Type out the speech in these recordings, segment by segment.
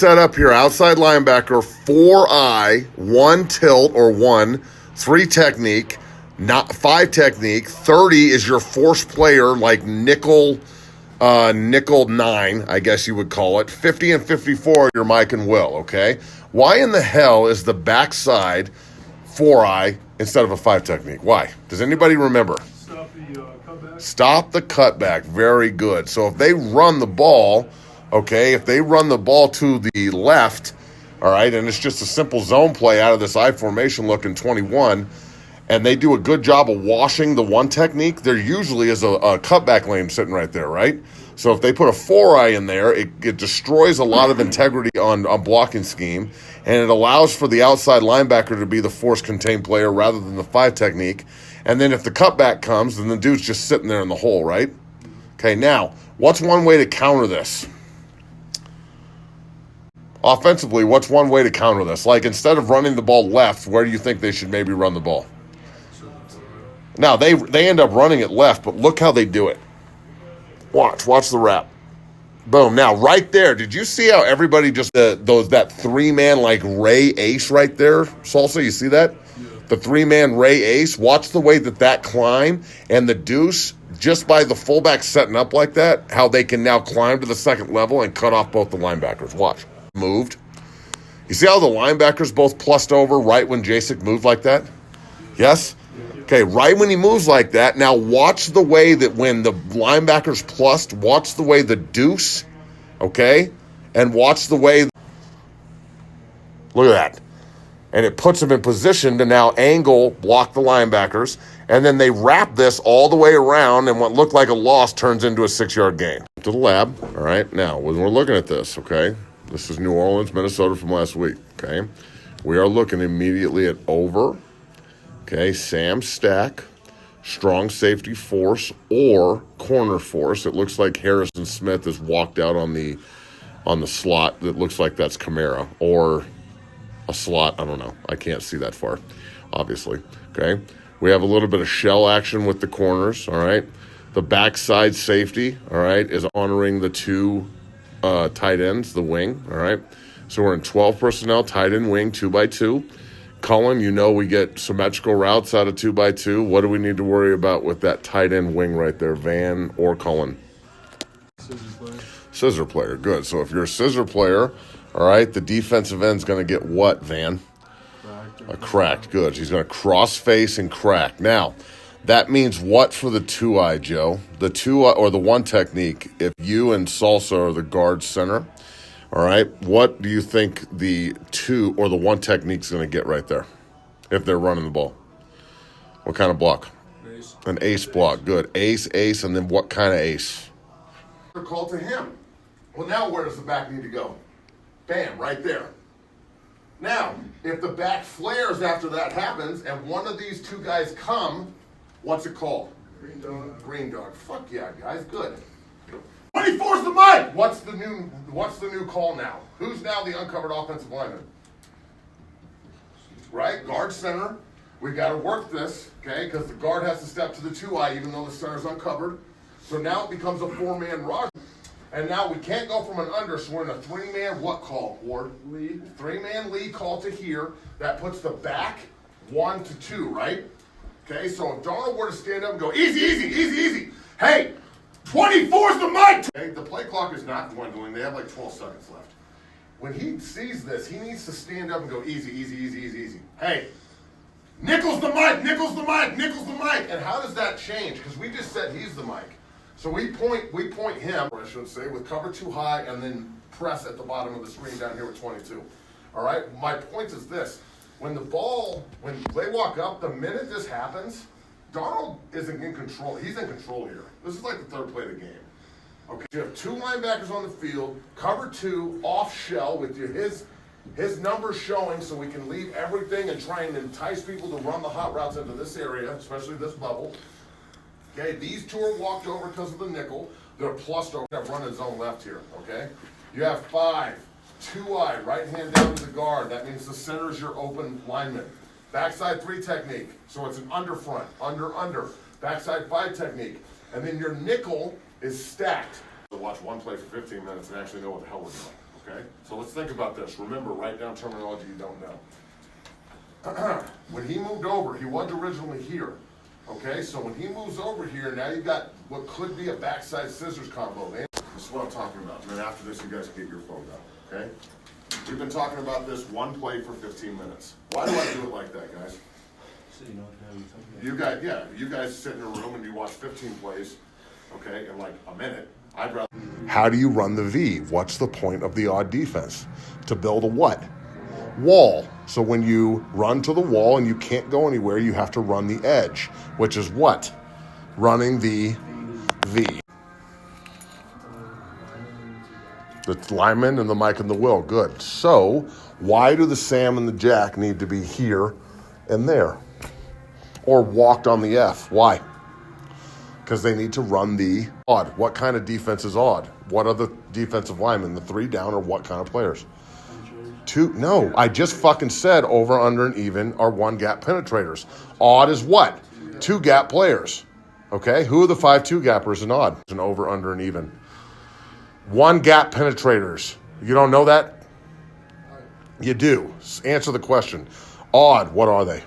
Set up here, outside linebacker, 4-eye, 1 tilt or 1, 3 technique, not 5 technique, 30 is your force player like nickel 9, I guess you would call it. 50 and 54 are your Mike and Will, okay? Why in the hell is the backside 4-eye instead of a 5 technique? Why? Does anybody remember? Stop the cutback. Stop the cutback. Very good. So if they run the ball, okay, if they run the ball to the left, all right, and it's just a simple zone play out of this I formation look in 21, and they do a good job of washing the 1 technique, there usually is a cutback lane sitting right there, right? So if they put a 4-eye in there, it destroys a lot of integrity on blocking scheme, and it allows for the outside linebacker to be the force contained player rather than the 5 technique. And then if the cutback comes, then the dude's just sitting there in the hole, right? Okay, now, what's one way to counter this? Offensively, what's one way to counter this? Like, instead of running the ball left, where do you think they should maybe run the ball? Now, they end up running it left, but look how they do it. Watch the wrap. Boom. Now, right there, did you see how everybody just, that 3-man, like, Ray Ace right there? Salsa, you see that? Yeah. The 3-man Ray Ace. Watch the way that climb and the deuce, just by the fullback setting up like that, how they can now climb to the second level and cut off both the linebackers. Watch. Moved. You see how the linebackers both plussed over right when Jasek moved like that? Yes? Okay, right when he moves like that, now watch the way that when the linebackers plussed, watch the way the deuce, okay? And watch the way, look at that. And it puts them in position to now angle, block the linebackers, and then they wrap this all the way around, and what looked like a loss turns into a 6-yard gain. To the lab, all right? Now, when we're looking at this, okay? This is New Orleans, Minnesota from last week, okay? We are looking immediately at over, okay, Sam stack, strong safety force, or corner force. It looks like Harrison Smith has walked out on the slot. That looks like that's Kamara, or a slot, I don't know. I can't see that far, obviously, okay? We have a little bit of shell action with the corners, all right? The backside safety, all right, is honoring the 2 tight ends, the wing, all right? So we're in 12 personnel, tight end wing, 2x2. Cullen, you know we get symmetrical routes out of 2x2. What do we need to worry about with that tight end wing right there, Van or Cullen? Scissor player, good. So if you're a scissor player, all right, the defensive end's going to get what, Van? A cracked, good. He's going to cross face and crack. Now, that means what for the 2-eye, Joe? The 2-eye or the 1 technique, if you and Salsa are the guard center, all right, what do you think the 2 or the 1 technique is going to get right there if they're running the ball? What kind of block? Ace. An ace block, good. Ace, and then what kind of ace? Call to him. Well, now where does the back need to go? Bam, right there. Now, if the back flares after that happens and one of these 2 guys come, what's it called? Green dog. Green dog. Fuck yeah, guys. Good. 24's the mic. What's the new call now? Who's now the uncovered offensive lineman? Right? Guard center. We've got to work this, okay? Because the guard has to step to the 2-eye even though the center's uncovered. So now it becomes a 4-man rush. And now we can't go from an under, so we're in a 3-man what call, Ward? Lead. 3-man lead call to here. That puts the back 1 to 2, right? Okay, so if Darnold were to stand up and go, easy. Hey, 24's the mic. Okay, the play clock is not dwindling. They have like 12 seconds left. When he sees this, he needs to stand up and go, easy. Hey, Nickel's the mic. And how does that change? Because we just said he's the mic. So we point him, I should say, with cover 2 high and then press at the bottom of the screen down here with 22. All right, my point is this. When they walk up, the minute this happens, Darnold isn't in control. He's in control here. This is like the 3rd play of the game. Okay, you have 2 linebackers on the field, cover 2, off shell with his numbers showing so we can leave everything and try and entice people to run the hot routes into this area, especially this bubble. Okay, these 2 are walked over because of the nickel. They're plussed over. Have run a zone left here, okay? You have 5, 2-eye, right hand down to the guard. That means the center is your open lineman. Backside 3 technique, so it's an under front, under. Backside 5 technique. And then your nickel is stacked. So watch one play for 15 minutes and actually know what the hell we're doing. Okay? So let's think about this. Remember, write down terminology you don't know. When he moved over, he was originally here. Okay, so when he moves over here, now you got what could be a backside scissors combo. This is what I'm talking about. And then after this, you guys get your phone out. Okay? We've been talking about this one play for 15 minutes. Why do I do it like that, guys? So you know what you're talking about. You guys, yeah, you guys sit in a room and you watch 15 plays, okay, in like a minute. I'd rather. How do you run the V? What's the point of the odd defense? To build a what? Wall. So when you run to the wall and you can't go anywhere, you have to run the edge, which is what? Running the V. The lineman and the Mike and the Will. Good. So why do the Sam and the Jack need to be here and there? Or walked on the F? Why? Because they need to run the odd. What kind of defense is odd? What are the defensive linemen? The 3 down or what kind of players? 2. No, I just fucking said over, under, and even are 1 gap penetrators. Odd is what? 2 gap players. Okay? Who are the 5 2 gappers in odd? An over, under, and even. 1 gap penetrators. You don't know that? You do. Answer the question. Odd, what are they?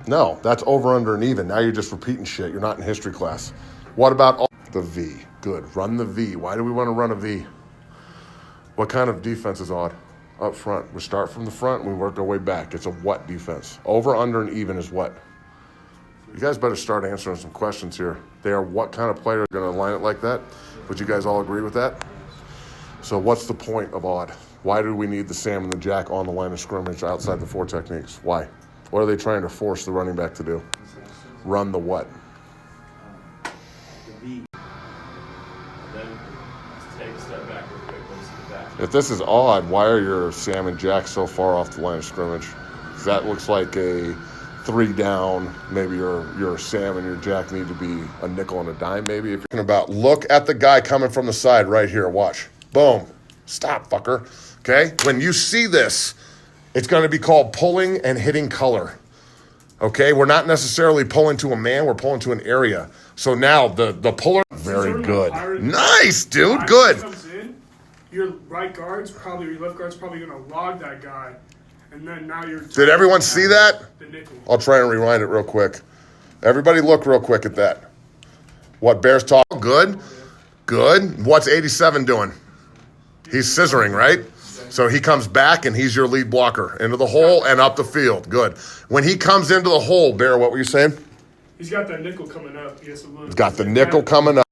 No, that's over, under, and even. Now you're just repeating shit. You're not in history class. What about the V? Good. Run the V. Why do we want to run a V? What kind of defense is odd? Up front. We start from the front and we work our way back. It's a what defense? Over, under, and even is what? You guys better start answering some questions here. They are what kind of player going to line it like that? Would you guys all agree with that? So what's the point of odd? Why do we need the Sam and the Jack on the line of scrimmage outside the 4 techniques? Why? What are they trying to force the running back to do? Run the what? The V. Then take a step back real quick. Let's get back. If this is odd, why are your Sam and Jack so far off the line of scrimmage? 'Cause that looks like a 3 down. Maybe your Sam and your Jack need to be a nickel and a dime, maybe. If you're talking about, look at the guy coming from the side right here. Watch. Boom. Stop, fucker. Okay? When you see this, it's going to be called pulling and hitting color. Okay? We're not necessarily pulling to a man. We're pulling to an area. So now the puller. Very good. Nice, dude. Good. Comes in, your right guard's probably, your left guard's probably going to log that guy. And then now you're. Did everyone see that? The nickel. I'll try and rewind it real quick. Everybody look real quick at that. What, Bears talk? Good. Good. What's 87 doing? He's scissoring, right? So he comes back and he's your lead blocker into the hole and up the field. Good. When he comes into the hole, Bear, what were you saying? He's got that nickel coming up. He has to look. He's got the nickel coming up.